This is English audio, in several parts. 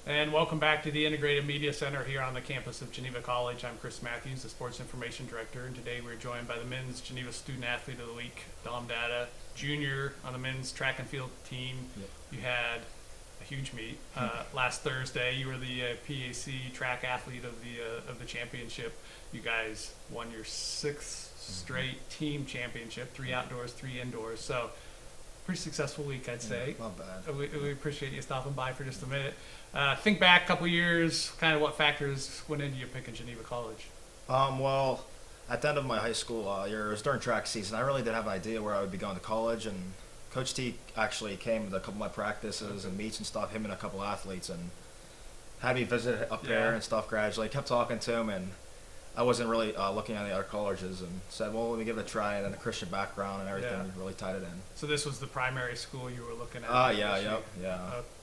And welcome back to the Integrated Media Center here on the campus of Geneva College. I'm Chris Mathews, the Sports Information Director, and today we're joined by the Men's Geneva Student Athlete of the Week, Dom Data, junior on the men's track and field team. Yep. You had a huge meet last Thursday. You were the PAC track athlete of the championship. You guys won your sixth straight team championship, 3 outdoors, 3 indoors. So pretty successful week, I'd say. Not bad. We appreciate you stopping by for just a minute. Think back a couple years, kind of what factors went into you picking Geneva College? Well, at the end of my high school year, it was during track season. I really didn't have an idea where I would be going to college, and Coach T actually came to a couple of my practices and meets and stuff, him and a couple athletes, and had me visit up there and stuff gradually. Kept talking to him, and I wasn't really looking at the other colleges, and said, well, let me give it a try, and then the Christian background and everything really tied it in. So this was the primary school you were looking at? Yeah.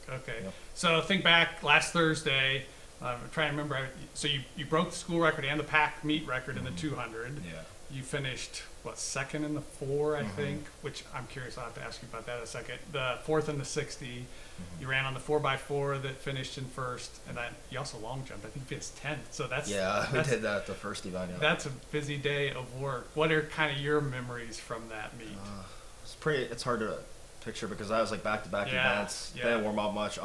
Okay. Yep. So think back last Thursday. I'm trying to remember. So you broke the school record and the pack meet record in the 200. Yeah. You finished, second in the 4, I think, which I'm curious. I'll have to ask you about that in a second. The 4th in the 60. You ran on the 4x4 that finished in first, and then you also long jumped. I think you finished 10th. So we did that at the first event. Yeah. That's a busy day of work. What are kind of your memories from that meet? It's hard to picture because I was like back-to-back events. Yeah. Didn't warm up much.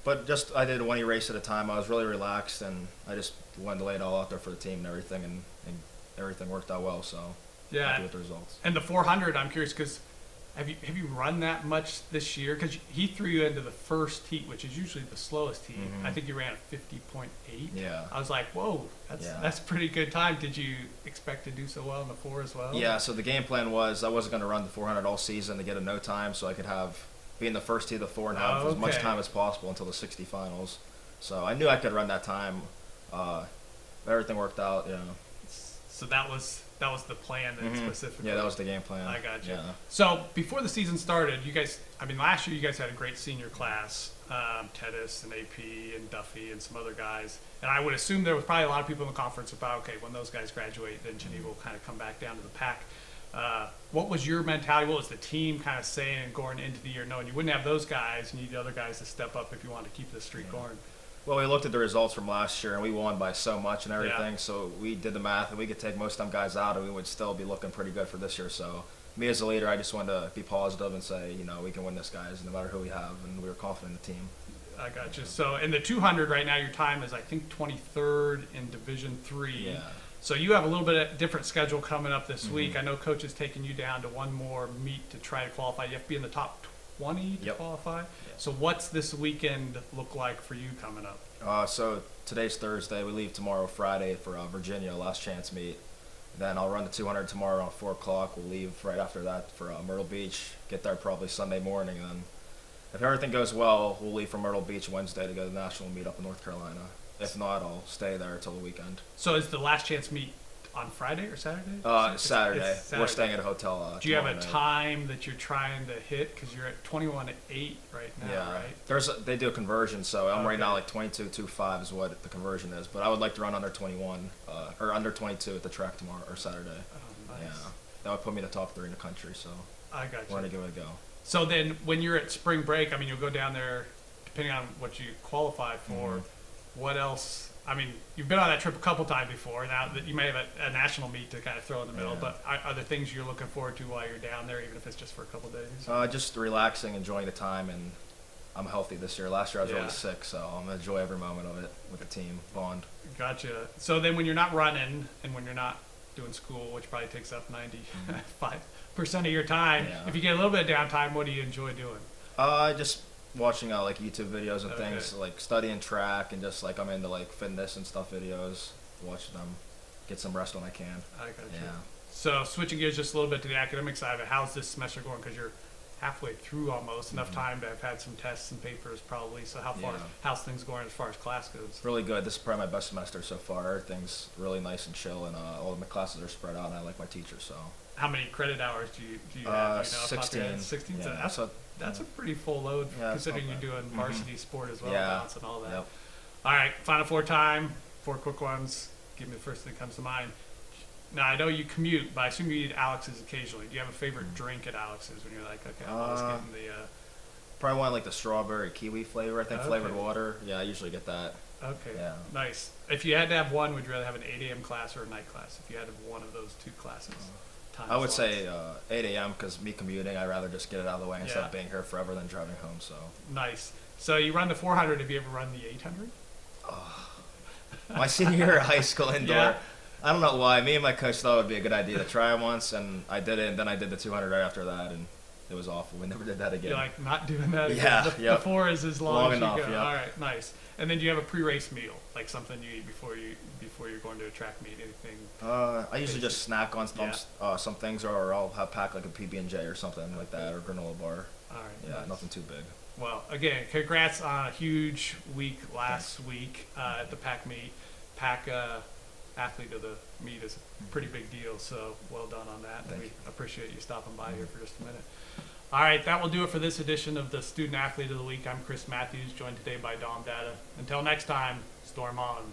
But just I did 1 race at a time. I was really relaxed, and I just wanted to lay it all out there for the team and everything, and everything worked out well. So happy with the results. And the 400, I'm curious because have you run that much this year? Because he threw you into the first heat, which is usually the slowest heat. I think you ran a 50.8. Yeah. I was like, whoa, that's a pretty good time. Did you expect to do so well in the 4 as well? Yeah. So the game plan was I wasn't going to run the 400 all season to get a no time, so I could be in the first heat of the 4 and have as much time as possible until the 60 finals. So I knew I could run that time. Everything worked out. Yeah. So that was the plan then specifically. Yeah, that was the game plan. I got you. Yeah. So before the season started, you guys, last year you guys had a great senior class, Tedis and AP and Duffy and some other guys. And I would assume there was probably a lot of people in the conference about, okay, when those guys graduate, then Geneva will kind of come back down to the pack. What was your mentality? What was the team kind of saying going into the year, knowing you wouldn't have those guys, you need the other guys to step up if you want to keep this streak going? Well, we looked at the results from last year, and we won by so much and everything. So we did the math, and we could take most of them guys out, and we would still be looking pretty good for this year. So me as a leader, I just wanted to be positive and say, we can win this, guys, no matter who we have, and we were confident in the team. I got you. So in the 200 right now, your time is, I think, 23rd in Division III. Yeah. So you have a little bit of different schedule coming up this week. I know Coach is taking you down to one more meet to try to qualify. You have to be in the top 20 to qualify. Yep. So what's this weekend look like for you coming up? So today's Thursday. We leave tomorrow, Friday, for Virginia, last chance meet. Then I'll run the 200 tomorrow around 4 o'clock. We'll leave right after that for Myrtle Beach. Get there probably Sunday morning. And then if everything goes well, we'll leave from Myrtle Beach Wednesday to go to the national meet up in North Carolina. If not, I'll stay there until the weekend. So is the last chance meet on Friday or Saturday? Saturday. It's Saturday. We're staying at a hotel. Do you have a night. time that you're trying to hit? Because you're at 21-8 right now, right? They do a conversion, so I'm right now like 22.25 is what the conversion is. But I would like to run under 21 or under 22 at the track tomorrow or Saturday. Oh, nice. Yeah, that would put me in the top 3 in the country. So I got you. Want to give it a go. So then, when you're at spring break, you'll go down there, depending on what you qualify for. What else? You've been on that trip a couple times before. Now that you may have a national meet to kind of throw in the middle, but are there things you're looking forward to while you're down there, even if it's just for a couple days? Just relaxing, enjoying the time, and I'm healthy this year. Last year I was really sick, so I'm gonna enjoy every moment of it with the team bond. Gotcha. So then, when you're not running and when you're not doing school, which probably takes up 95% of your time, if you get a little bit of downtime, what do you enjoy doing? Just watching like YouTube videos and things, like studying track, and just like I'm into like fitness and stuff videos, watch them, get some rest when I can. I got you. So switching gears just a little bit to the academic side of it, how's this semester going? Because you're halfway through almost, enough time to have had some tests and papers probably. So how's things going as far as class goes? Really good. This is probably my best semester so far. Everything's really nice and chill, and all of my classes are spread out, and I like my teachers. So how many credit hours do you have? 16. 16. Yeah, That's a pretty full load considering you're doing varsity sport as well, balance and all that. Yep. All right, Final Four time. 4 quick ones. Give me the first thing that comes to mind. Now, I know you commute, but I assume you eat Alex's occasionally. Do you have a favorite drink at Alex's when you're like, okay, I'm always getting Probably want like the strawberry kiwi flavor. I think flavored Okay. water. Yeah, I usually get that. Okay. Yeah. Nice. If you had to have one, would you rather have an 8 a.m. class or a night class? If you had to have one of those two classes, time I would slots. say 8 a.m. because me commuting, I'd rather just get it out of the way instead Yeah. of being here forever than driving home. So Nice. So you run the 400. Have you ever run the 800? my senior year of high school indoor, Yeah. I don't know why. Me and my coach thought it would be a good idea to try it once, and I did it. And then I did the 200 right after that, and it was awful. We never did that again. You're like not doing that again. Yeah, The yep. 4 is as long, Long as enough, you go. yep. All right, nice. And then do you have a pre-race meal, like something you eat before you're going to a track meet? Anything? I usually just snack on some things, or I'll have pack like a PB&J or something like that, or granola bar. All right. Yeah, nice. nothing too big. Well, again, congrats on a huge week last week at the pack meet. Pack athlete of the meet is a pretty big deal, so well done on that. Thank we you. appreciate you stopping by here for just a minute. All right, that will do it for this edition of the Student Athlete of the Week. I'm Chris Mathews, joined today by Dom Data. Until next time, storm on.